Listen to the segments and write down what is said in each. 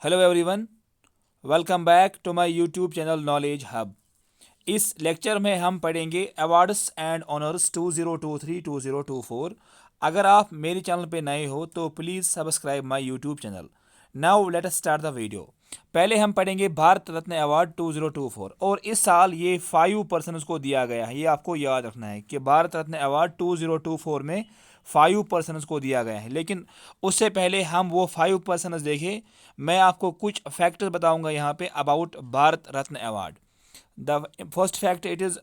Hello everyone, welcome back to my YouTube channel knowledge hub. इस lecture में हम पढ़ेंगे अवार्ड्स एंड ऑनर्स 2023-2024। अगर आप मेरे चैनल पे नए हो तो please subscribe my YouTube channel. Now let us start the video. पहले हम पढ़ेंगे भारत रत्न अवार्ड 2024 और इस साल ये 5 पर्सन को दिया गया है। ये आपको याद रखना है कि भारत रत्न अवार्ड 2024 में 5 पर्सन को दिया गया है। लेकिन उससे पहले हम वो 5 पर्सन देखें, मैं आपको कुछ फैक्टर बताऊंगा यहाँ पे about Bharat Ratna award. The first fact, it is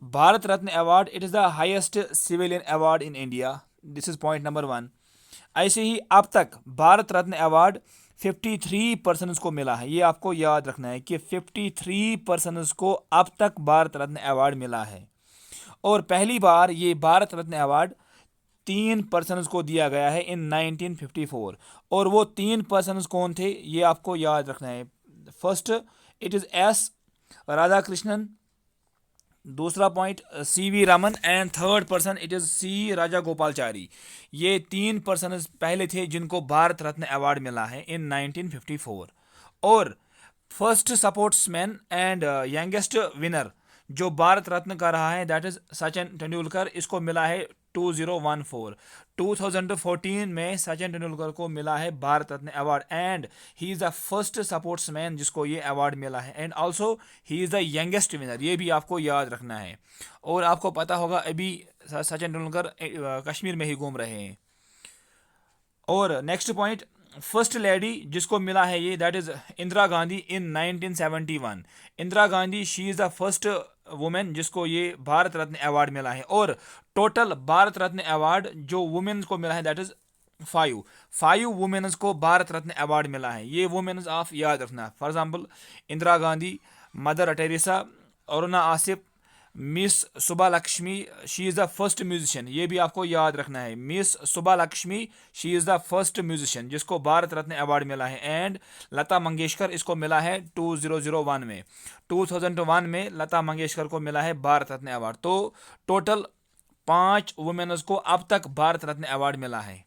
Bharat Ratna award, it is the highest civilian award in India. This is point number 1। ऐसे ही अब तक भारत रत्न अवार्ड 53 पर्सन को मिला है। ये आपको याद रखना है कि 53 पर्सन को अब तक भारत रत्न अवार्ड मिला है। और पहली बार ये भारत रत्न अवार्ड 3 पर्सन को दिया गया है इन 1954। और वो 3 पर्सन कौन थे ये आपको याद रखना है। First, it is S Radha Krishnan. दूसरा point, C V Raman. And third person, it is C Raja Gopalachari. ये 3 पर्सन पहले थे जिनको भारत रत्न अवार्ड मिला है इन 1954। और फर्स्ट सपोर्ट्समैन एंड यंगेस्ट विनर जो भारत रत्न का रहा है, दैट इज सचिन तेंदुलकर। इसको मिला है 2014। 2014 में सचिन तेंदुलकर को मिला है Bharat Ratna award and he is the first sportsman जिसको ये अवार्ड मिला है। And also he is the youngest winner. ये भी आपको याद रखना है। और आपको पता होगा अभी सचिन तेंदुलकर कश्मीर में ही घूम रहे हैं। और नेक्स्ट पॉइंट, फर्स्ट लेडी जिसको मिला है ये, that is Indira Gandhi in 1971। Indira Gandhi, she is the first women जिसको ये भारत रत्न अवार्ड मिला है। और टोटल भारत रत्न अवार्ड जो वुमेन को मिला है, दैट इज 5 वुमेन्स को भारत रत्न अवार्ड मिला है। ये वुमेन्स आप याद रखना। For example, Indira Gandhi, Mother Teresa, Aruna Asaf, miss Subbulakshmi, she is the first musician. ये भी आपको याद रखना है। Miss Subbulakshmi, she is the first musician जिसको भारत रत्न अवार्ड मिला है। एंड लता मंगेशकर, इसको मिला है 2001 में। 2001 में लता मंगेशकर को मिला है भारत रत्न अवार्ड। तो टोटल 5 वुमेन्स को अब तक भारत रत्न अवार्ड मिला है।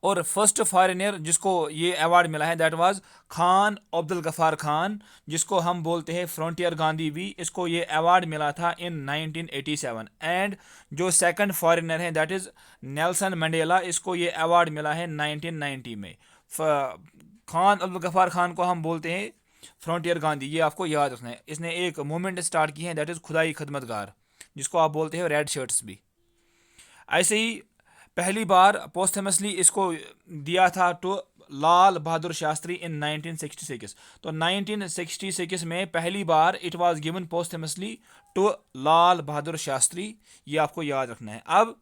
और फर्स्ट फॉरेनर जिसको ये अवार्ड मिला है, दैट वाज खान अब्दुल गफ़ार खान, जिसको हम बोलते हैं फ्रंटियर गांधी भी। इसको ये अवार्ड मिला था इन 1987। एंड जो सेकंड फॉरेनर है, दैट इज़ नेल्सन मंडेला। इसको ये अवार्ड मिला है 1990 में। खान अब्दुल गफ़ार खान को हम बोलते हैं फ्रंटियर गांधी। ये आपको याद रखना है। इसने एक मूवमेंट स्टार्ट की है, दैट इज़ खुदाई खदमतगार, जिसको आप बोलते हैं रेड शर्ट्स भी। ऐसे ही पहली बार पोस्टमसली इसको दिया था टू लाल बहादुर शास्त्री इन 1966। तो 1966 में पहली बार it was given posthumously to Lal Bahadur Shastri. ये आपको याद रखना है। अब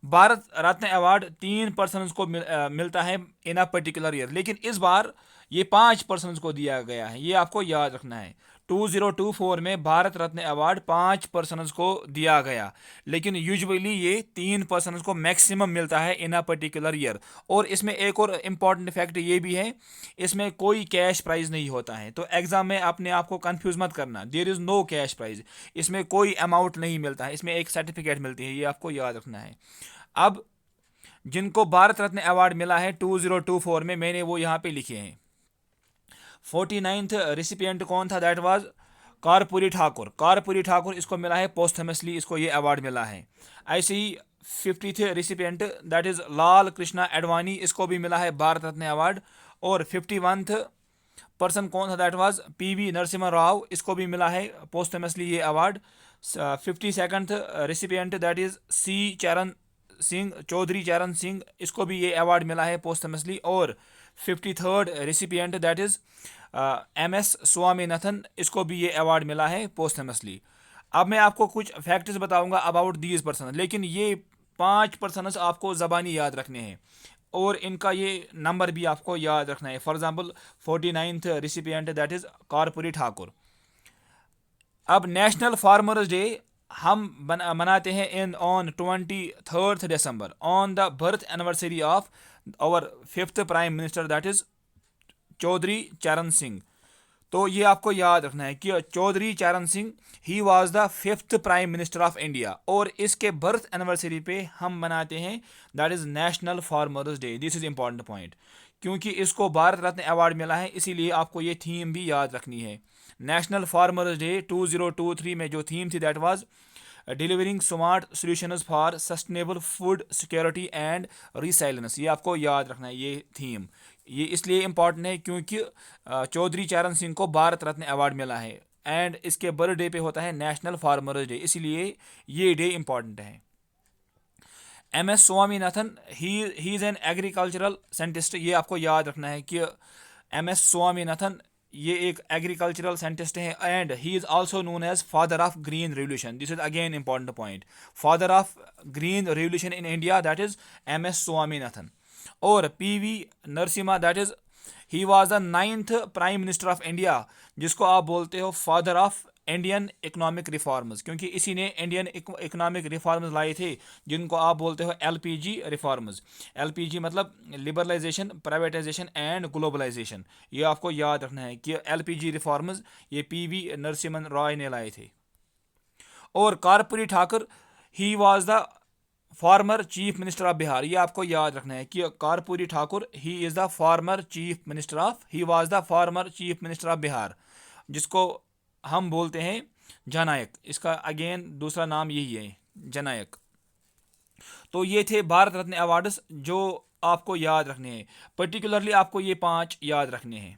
भारत रत्न अवार्ड 3 पर्सन को मिलता है इन अ पर्टिकुलर ईयर, लेकिन इस बार ये 5 पर्सन को दिया गया है। ये आपको याद रखना है। 2024 में भारत रत्न अवार्ड 5 पर्सन को दिया गया, लेकिन यूजुअली ये 3 पर्सन को मैक्सिमम मिलता है इन अ पर्टिकुलर ईयर। और इसमें एक और इम्पॉर्टेंट फैक्ट ये भी है, इसमें कोई कैश प्राइज नहीं होता है। तो एग्जाम में अपने आप को कंफ्यूज मत करना। There is no cash prize. इसमें कोई अमाउंट नहीं मिलता है, इसमें एक सर्टिफिकेट मिलती है। ये आपको याद रखना है। अब जिनको भारत रत्न अवार्ड मिला है 2024 में, मैंने वो यहाँ पे लिखे हैं। 49th रिसिपियंट कौन था, दैट वाज कारपुरी ठाकुर। कारपुरी ठाकुर, इसको मिला है पोस्टमसली, इसको ये अवार्ड मिला है। ऐसे ही 50th रिसिपियंट, दैट इज लाल कृष्णा एडवाणी, इसको भी मिला है भारत रत्न अवार्ड। और 51th पर्सन कौन था, that was PV Narasimha Rao, इसको भी मिला है पोस्टमसली ये award. 52nd recipient, that is C Charan Singh, Chaudhary Charan Singh, इसको भी ये अवार्ड मिला है पोस्टमसली। और 53rd recipient, that is M S Swaminathan, इसको भी ये अवार्ड मिला है पोस्टमसली। अब मैं आपको कुछ फैक्ट्स बताऊंगा अबाउट दीज पर्सन, लेकिन ये 5 पर्सन आपको ज़बानी याद रखने हैं और इनका ये नंबर भी आपको याद रखना है। For example, 49th recipient, that is Karpoori Thakur. अब नेशनल फार्मर्स डे हम मनाते हैं in on 23rd December, on the birth anniversary of our 5th prime minister, that is Chaudhary Charan Singh. तो ये आपको याद रखना है कि चौधरी चरण सिंह ही was the 5th prime minister of India, और इसके बर्थ एनिवर्सरी पे हम मनाते हैं that is national farmers day. This is important point, क्योंकि इसको भारत रत्न अवार्ड मिला है, इसीलिए आपको ये थीम भी याद रखनी है। नेशनल फार्मर्स डे 2023 में जो थीम थी that was delivering smart solutions for sustainable food security and resilience. ये आपको याद रखना है ये थीम। ये इसलिए इम्पॉर्टेंट है क्योंकि चौधरी चरण सिंह को भारत रत्न अवार्ड मिला है एंड इसके बर्थडे पे होता है नेशनल फार्मर्स डे, इसलिए ये डे इम्पॉर्टेंट है। M S Swaminathan he is an agricultural scientist. ये आपको याद रखना है कि एम एस स्वामीनाथन ये एक एग्रीकल्चरल साइंटिस्ट हैं and he is also known as father of green revolution. This is again important point. Father of green revolution in India that is M S Swaminathan. और P V Narasimha that is he was the 9th prime minister of India, जिसको आप बोलते हो father of Indian economic reforms, क्योंकि इसी ने Indian economic reforms लाए थे जिनको आप बोलते हो एलपीजी रिफॉर्म्स। एलपीजी मतलब लिबरलाइजेशन, प्राइवेटाइजेशन एंड ग्लोबलाइजेशन। ये आपको याद रखना है कि एलपीजी रिफॉर्म्स ये पीवी नरसिम्हन रॉय ने लाए थे। और कर्पूरी ठाकुर ही was the former chief minister of Bihar. ये आपको याद रखना है कि कर्पूरी ठाकुर ही is the former chief minister of, he was the former chief minister of Bihar, जिसको हम बोलते हैं जननायक। इसका अगेन दूसरा नाम यही है, जननायक। तो ये थे भारत रत्न अवार्ड्स जो आपको याद रखने हैं, पर्टिकुलरली आपको ये 5 याद रखने हैं।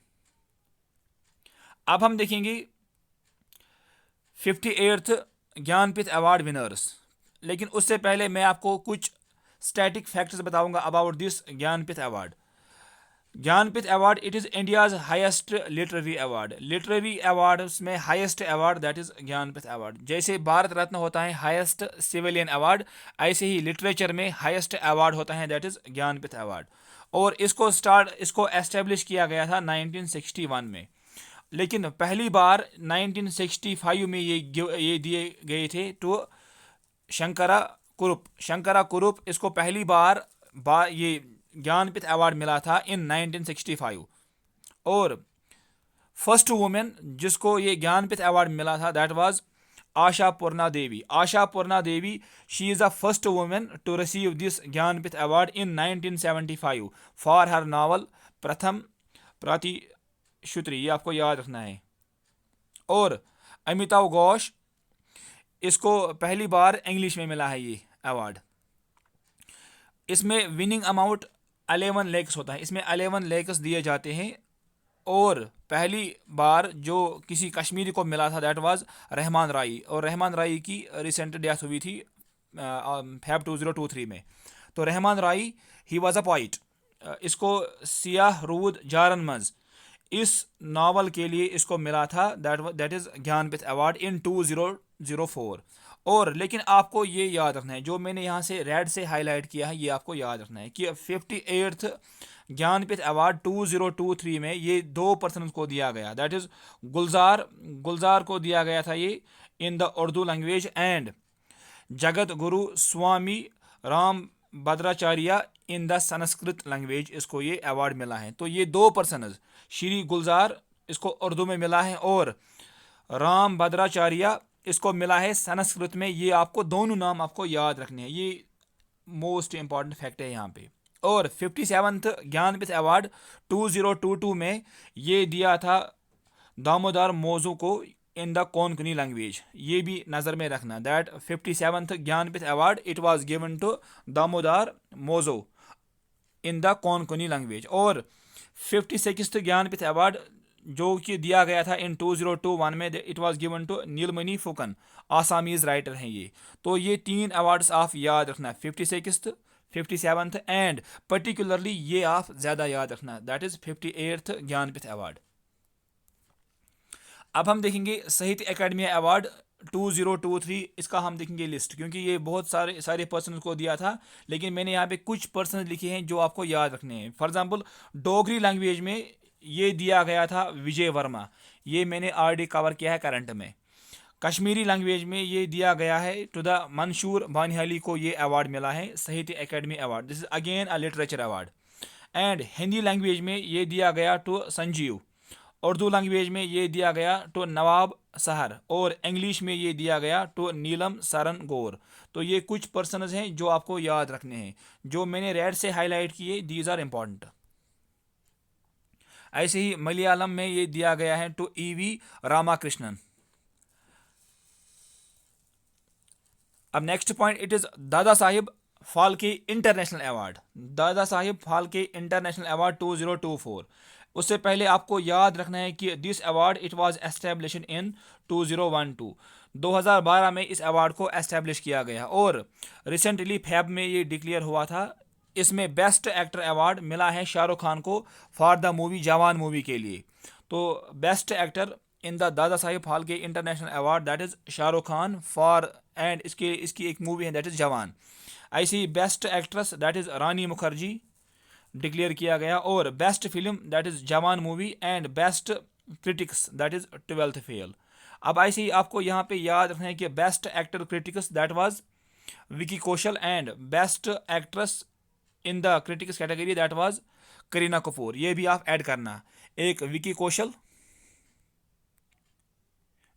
अब हम देखेंगे 58th ज्ञानपीठ अवार्ड विनर्स, लेकिन उससे पहले मैं आपको कुछ स्टैटिक फैक्ट्स बताऊंगा about this Jnanpith award. Jnanpith award it is India's highest literary award. Literary awards में highest award that is Jnanpith award. जैसे भारत रत्न होता है हाईएस्ट सिविलियन अवार्ड, ऐसे ही लिटरेचर में हाईएस्ट अवार्ड होता है दैट इज़ ज्ञानपीठ अवार्ड। और इसको एस्टेब्लिश किया गया था 1961 में, लेकिन पहली बार 1965 में ये दिए गए थे टू शंकरा कुरुप। शंकरा कुरुप इसको पहली बार ये ज्ञानपीठ अवार्ड मिला था इन 1965। और फर्स्ट वुमेन जिसको ये ज्ञानपीठ अवार्ड मिला था that was Asha Purna Devi. Asha Purna Devi she is the first women to receive this Jnanpith award in 1975 for her novel Pratham Pratishruti. ये आपको याद रखना है। और अमिताभ घोष इसको पहली बार इंग्लिश में मिला है ये अवार्ड। इसमें विनिंग अमाउंट 11 लैक्स होता है, इसमें 11 लैक्स दिए जाते हैं। और पहली बार जो किसी कश्मीरी को मिला था दैट वाज रहमान राई, और रहमान राई की रिसेंट डेथ हुई थी फेब 2023 में। तो रहमान राई ही वाज अ पोइट। इसको सियाह रूद जारन मंज इस नावल के लिए इसको मिला था दैट इज़ ज्ञानपीठ अवार्ड इन 2004। और लेकिन आपको ये याद रखना है, जो मैंने यहाँ से रेड से हाईलाइट किया है ये आपको याद रखना है कि 58th ज्ञानपीठ अवार्ड 2023 में ये 2 पर्सन को दिया गया दैट इज़ गुलजार को दिया गया था ये in the Urdu language and Jagadguru Swami Rambhadracharya in the Sanskrit language. इसको ये अवार्ड मिला है। तो ये 2 पर्सन श्री गुलजार इसको उर्दू में मिला है और राम भद्राचार्य इसको मिला है संस्कृत में। ये आपको दोनों नाम आपको याद रखने हैं, ये मोस्ट इंपॉर्टेंट फैक्ट है यहाँ पे। और 57th ज्ञानपीठ अवार्ड 2022 में ये दिया था दामोदर मौजू को इन द कोंकणी लैंग्वेज। ये भी नज़र में रखना that 57th Jnanpith award it was given to Damodar Mauzo in the Konkani language. और 56th ज्ञानपीठ अवार्ड जो कि दिया गया था इन 2021 में it was given to Neelmani Phukan, Assamese writer हैं ये। तो ये 3 अवार्ड्स आप याद रखना, 56th 57th एंड पर्टिकुलरली ये आप ज़्यादा याद रखना that is 58th Jnanpith award. अब हम देखेंगे साहित्य अकेडमी अवार्ड 2023। इसका हम देखेंगे लिस्ट, क्योंकि ये बहुत सारे पर्सन को दिया था, लेकिन मैंने यहाँ पे कुछ पर्सन लिखे हैं जो आपको याद रखने हैं। फॉर एग्जांपल डोगरी लैंग्वेज में ये दिया गया था विजय वर्मा, ये मैंने ऑलरेडी कवर किया है करंट में। कश्मीरी लैंग्वेज में ये दिया गया है टू द मंशूर बानिहाली को ये अवार्ड मिला है साहित्य academy award. This is again a literature award. And Hindi language में ये दिया गया टू संजीव, उर्दू लैंग्वेज में ये दिया गया टू नवाब सहर, और इंग्लिश में ये दिया गया टू नीलम सरन गौर। तो ये कुछ पर्सनस हैं जो आपको याद रखने हैं, जो मैंने रेड से हाईलाइट किए, दीज आर इम्पॉर्टेंट। ऐसे ही मलयालम में ये दिया गया है टू ईवी रामाकृष्णन। अब नेक्स्ट पॉइंट, इट इज दादा साहिब फाल्के इंटरनेशनल अवार्ड। दादा साहिब फाल्के इंटरनेशनल अवार्ड 2024। उससे पहले आपको याद रखना है कि this award it was established in 2012। 2012 में इस अवार्ड को एस्टेब्लिश किया गया और रिसेंटली फेब में ये डिक्लेयर हुआ था। इसमें बेस्ट एक्टर अवार्ड मिला है शाहरुख खान को फॉर द मूवी जवान मूवी के लिए। तो बेस्ट एक्टर इन द दादा Sahib Phalke international award that is Shahrukh Khan for, and इसकी एक मूवी है दैट इज जवान। ऐसी best actress that is Rani Mukherjee declare किया गया, और बेस्ट फिल्म दैट इज जवान movie, and best critics that is 12th fail. अब ऐसे ही आपको यहाँ पे याद रखना है कि best actor critics that was Vicky Kaushal, and best actress in the critics category that was Kareena Kapoor. ये भी आप ऐड करना, एक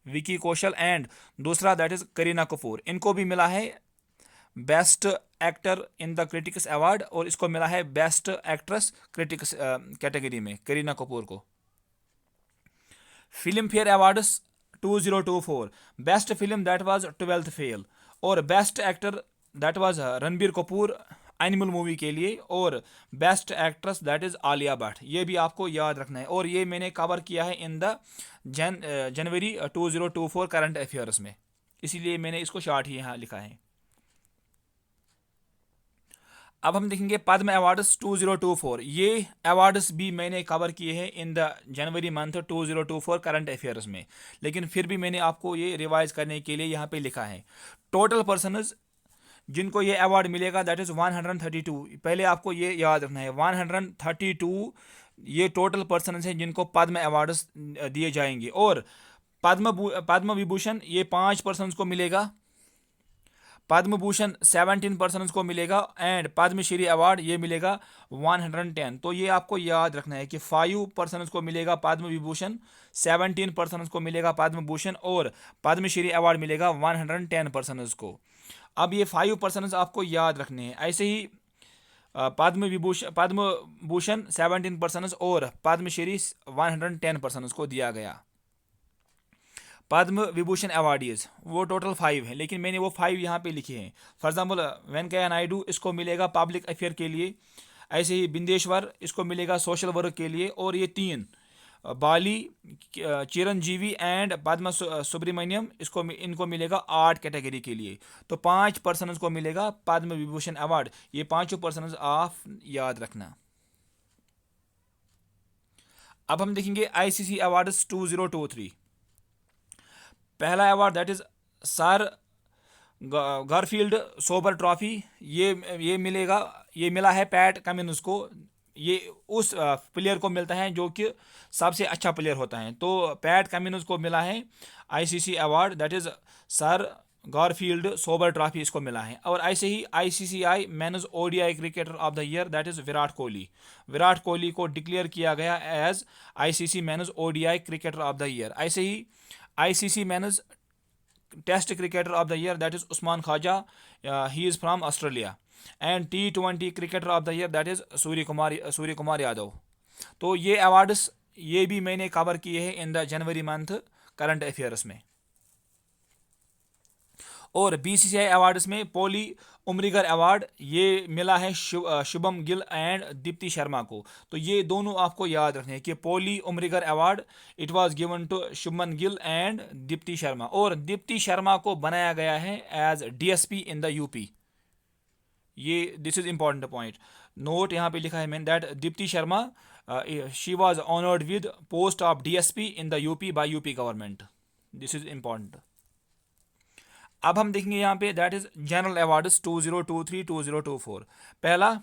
विकी कौशल एंड दूसरा दैट इज करीना कपूर। इनको भी मिला है best actor in the critics award, और इसको मिला है बेस्ट एक्ट्रेस क्रिटिक्स कैटेगरी में करीना कपूर को। Filmfare awards 2024, best film that was 12th fail, और best actor that was Ranbir Kapoor Animal movie के लिए, और best actress that is Alia Bhatt. ये भी आपको याद रखना है, और ये मैंने कवर किया है in the January 2024 current affairs में, इसीलिए मैंने इसको शॉर्ट ही यहाँ लिखा है। अब हम देखेंगे पद्म अवार्ड्स 2024। ये अवार्ड्स भी मैंने कवर किए हैं in the January month 2024 current affairs में, लेकिन फिर भी मैंने आपको ये रिवाइज करने के लिए यहाँ पे लिखा है। टोटल पर्सनस जिनको ये अवार्ड मिलेगा दैट इज़ 132। पहले आपको ये याद रखना है 132 ये टोटल पर्सनस हैं जिनको पद्म अवार्ड्स दिए जाएंगे, और पद्म विभूषण ये 5 पर्सनस को मिलेगा, पद्म भूषण 17 पर्सनस को मिलेगा, एंड पद्मश्री अवार्ड ये मिलेगा 110। तो ये आपको याद रखना है कि 5 पर्सनस को मिलेगा पद्म विभूषण, 17 पर्सनस को मिलेगा पद्म भूषण, और पद्मश्री अवार्ड मिलेगा 110 पर्सनस को। अब ये 5 पर्सनस आपको याद रखने हैं। ऐसे ही पद्म भूषण 17 पर्सनस और पद्मश्री 110 पर्सनस को दिया गया। पद्म विभूषण अवार्डीज वो टोटल 5 हैं, लेकिन मैंने वो 5 यहाँ पे लिखे हैं। फॉर एग्जाम्पल वेंकैया नायडू इसको मिलेगा पब्लिक अफेयर के लिए, ऐसे ही बिंदेश्वर इसको मिलेगा सोशल वर्क के लिए, और ये 3 बाली, चिरंजीवी एंड पद्मा सुब्रमण्यम इनको मिलेगा आर्ट कैटेगरी के लिए। तो 5 पर्सनस को मिलेगा पद्म विभूषण अवार्ड। ये 5 पर्सनस आप याद रखना। अब हम देखेंगे आईसीसी अवार्ड्स 2023। पहला award that is sir Garfield Sober trophy, ये मिला है पैट कमिंस को। ये उस प्लेयर को मिलता है जो कि सबसे अच्छा प्लेयर होता है। तो पैट कमिंस को मिला है ICC award that is sir Garfield Sober trophy इसको मिला है। और ऐसे ही ICCI men's ODI cricketer of the year that is Virat Kohli को डिक्लेयर किया गया as ICC men's ODI cricketer of the year. ऐसे ही ICC men's test cricketer of the year that is Usman Khawaja, he is from Australia, and T20 cricketer of the year that is Suryakumar Yadav. तो ये awards ये भी मैंने cover किए हैं in the January month current affairs में। और बीसीसीआई अवार्ड्स में पोली उमरीगर अवार्ड ये मिला है शुभम गिल एंड दीप्ति शर्मा को। तो ये दोनों आपको याद रखने हैं कि Polly Umrigar award it was given to Shubman Gill and Deepti Sharma, और दीप्ति शर्मा को बनाया गया है as DSP in the UP. ये this is important point, note यहाँ पे लिखा है मैंने that Deepti Sharma she was honoured with post of DSP in the UP by UP government. This is important. अब हम देखेंगे यहाँ पे दैट इज जनरल अवार्ड्स 2023-2024। पहला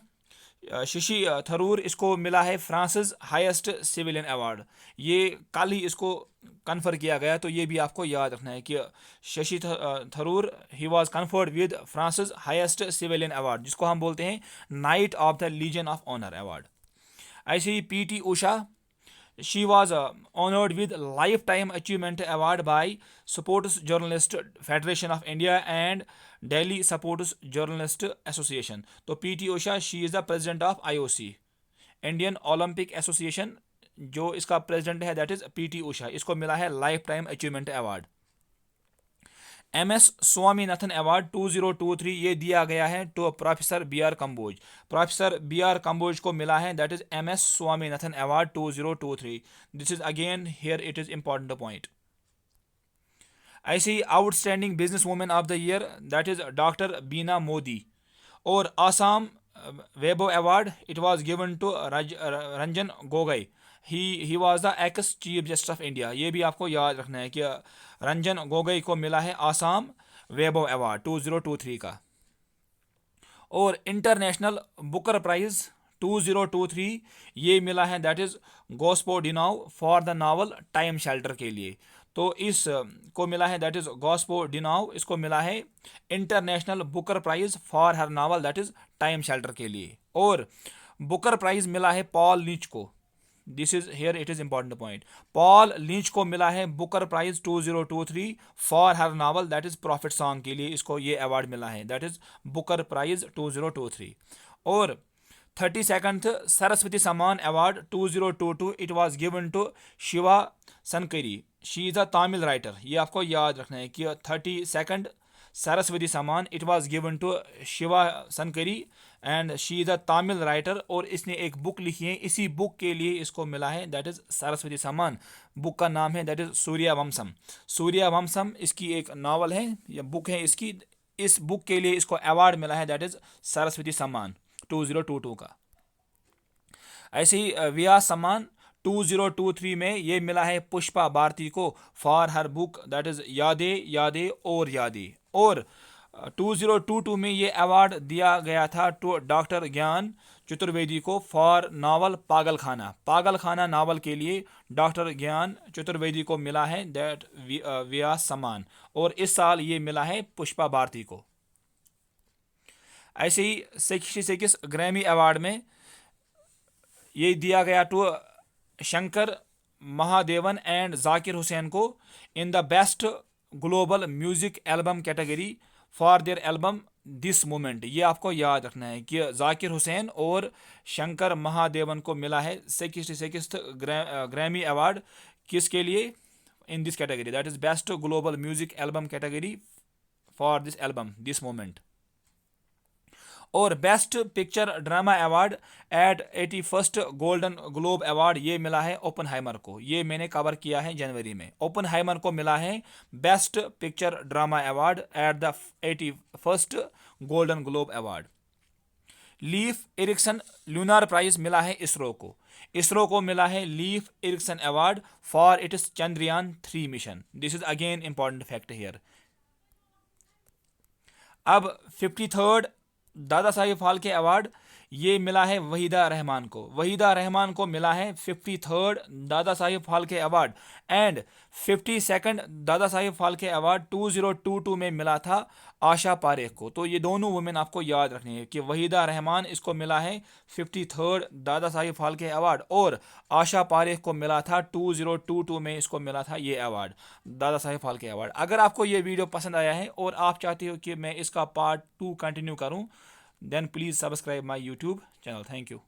शशि थरूर, इसको मिला है फ्रांसिस हाईएस्ट सिविलियन अवार्ड। ये कल ही इसको कन्फर किया गया, तो ये भी आपको याद रखना है कि Shashi Tharoor he was conferred with France's highest civilian award, जिसको हम बोलते हैं Knight of the Legion of Honour award. ऐसे ही PT Usha She was honored with Lifetime Achievement Award by Sports Journalist Federation of India and Delhi Sports Journalist Association. तो PT Usha, she is the president of IOC, Indian Olympic association, जो इसका president है that is PT Usha, इसको मिला है lifetime achievement award. MS Swaminathan award 2023 ये दिया गया है to professor B R Kamboj. Professor B R Kamboj को मिला है that is MS Swaminathan award 2023। This is again here it is important point. ऐसे ही outstanding business women of the year that is doctor Beena Modi. और Assam Baibhav award it was given to Ranjan Gogoi. He was the ex chief justice of India. ये भी आपको याद रखना है कि रंजन गोगोई को मिला है आसाम वेबो अवार्ड 2023 का। और इंटरनेशनल बुकर प्राइज 2023 ये मिला है that is Gospodinov for the novel Time shelter के लिए। तो इस को मिला है दैट इज गॉस्पो डिनाउ, इसको मिला है international Booker prize for her novel that is time shelter के लिए। और बुकर प्राइज मिला है पॉल लीच को। This is here it is important point. Paul Lynch को मिला है Booker prize 2023 for her novel that is prophet song के लिए, इसको ये अवार्ड मिला है दैट इज बुकर प्राइज 2023। और 32nd Saraswati Samman award 2022 it was given to Sivasankari. She is a Tamil writer. ये आपको याद रखना है कि 32nd Saraswati Samman it was given to Sivasankari and she is a Tamil writer. और इसने एक बुक लिखी है, इसी बुक के लिए इसको मिला है दैट इज़ सरस्वती सम्मान। बुक का नाम है दैट इज़ सूर्यवंशम। सूर्यवंशम इसकी एक नावल है या बुक है इसकी। इस बुक के लिए इसको अवार्ड मिला है दैट इज़ सरस्वती सम्मान 2022 का। ऐसे ही व्यास सम्मान 2023 में ये मिला है पुष्पा भारती को for her book that is यादे यादे और यादे। और 2022 में ये अवार्ड दिया गया था टू डॉक्टर ज्ञान चतुर्वेदी को फॉर नावल पागल खाना। पागल खाना नावल के लिए डॉक्टर ज्ञान चतुर्वेदी को मिला है दैट व्यास सम्मान। और इस साल ये मिला है पुष्पा भारती को। ऐसे ही 66 ग्रैमी अवार्ड में ये दिया गया टू शंकर महादेवन एंड जाकिर हुसैन को in the best global music album category for their album this moment. ये आपको याद रखना है कि जाकिर हुसैन और शंकर महादेवन को मिला है 66 ग्रैमी अवार्ड किसके लिए, in this category that is best global music album category for this album this moment. और best picture drama award at 81st Golden Globe award ये मिला है ओपनहाइमर को। ये मैंने कवर किया है जनवरी में। ओपनहाइमर को मिला है best picture drama award at the 81st Golden Globe award. Leif Erikson lunar prize मिला है इसरो को। इसरो को मिला है Leif Erikson award for its Chandrayaan 3 mission. This is again important fact here. अब 53rd दादा साहिब फाल्के अवार्ड ये मिला है वहीदा रहमान को। वहीदा रहमान को मिला है 53rd दादा Sahib Phalke award and 52nd दादा साहिब फाल्के अवार्ड 2022 में मिला था आशा पारेख को। तो ये दोनों वुमेन आपको याद रखनी है कि वहीदा रहमान इसको मिला है 53rd दादा साहिब फाल्के अवार्ड और आशा पारेख को मिला था 2022 में इसको मिला था ये अवार्ड दादा साहिब फाल्के अवार्ड। अगर आपको ये वीडियो पसंद आया है और आप चाहते हो कि मैं इसका पार्ट 2 कंटिन्यू करूँ then please subscribe my YouTube channel. Thank you.